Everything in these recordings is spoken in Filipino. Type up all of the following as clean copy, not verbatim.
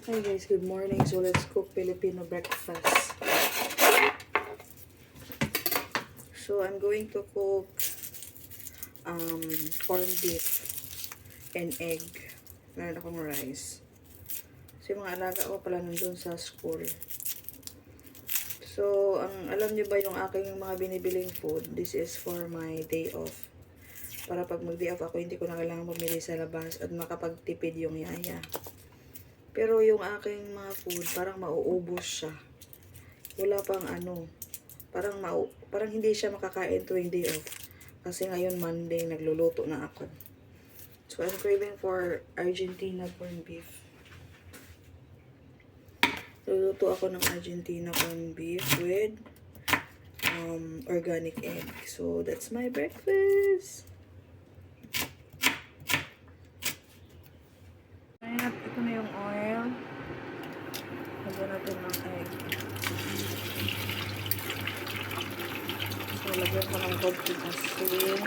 Hi guys, good morning. So let's cook Filipino breakfast. So I'm going to cook corned beef and egg. Meron akong rice. So yung mga alaga ko pala nandun sa school. So, alam niyo ba yung aking mga binibiling food? This is for my day off. Para pag mag-day off ako, hindi ko na kailangan bumili sa labas at makapagtipid yung yaya. Pero yung aking mga food, parang mauubos siya. Wala pang parang hindi siya makakain tuwing day off. Kasi ngayon Monday, nagluluto na ako. So, I'm craving for Argentina corned beef. Luluto ako ng Argentina corned beef with organic egg. So, that's my breakfast. Ayan, ito na yung oil. Lagyan natin ng egg. So, lagyan ko ng konting asin.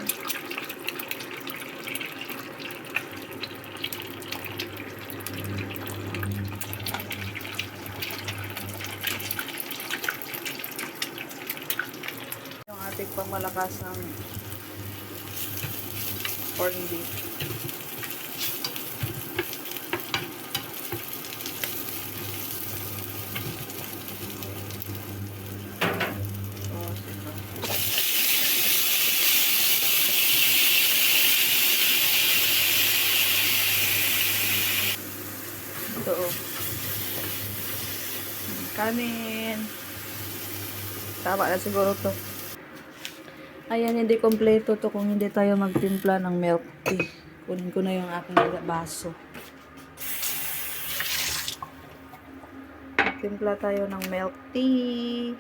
Yung ating pangmalakasang corned beef. Ito oh. Kanin. Tama na siguro to. Ayan, hindi kompleto to kung hindi tayo magtimpla ng milk tea. Kunin ko na yung aking baso. Timpla tayo ng milk tea.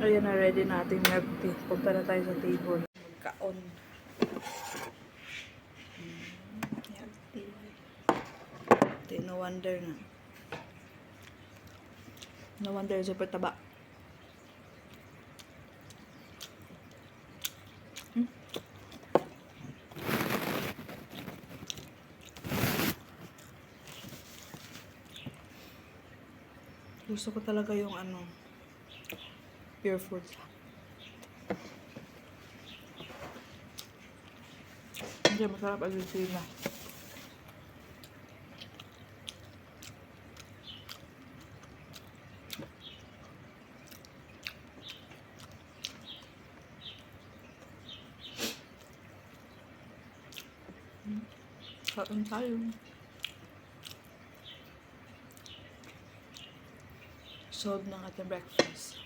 Ayan na, ready na ating milk tea. Punta na tayo sa table. Magkaon. Milk tea. No wonder na. No wonder, super taba. Gusto ko talaga yung pure food. Hindi, masarap Argentina. Kain tayo. Solve ng ating breakfast.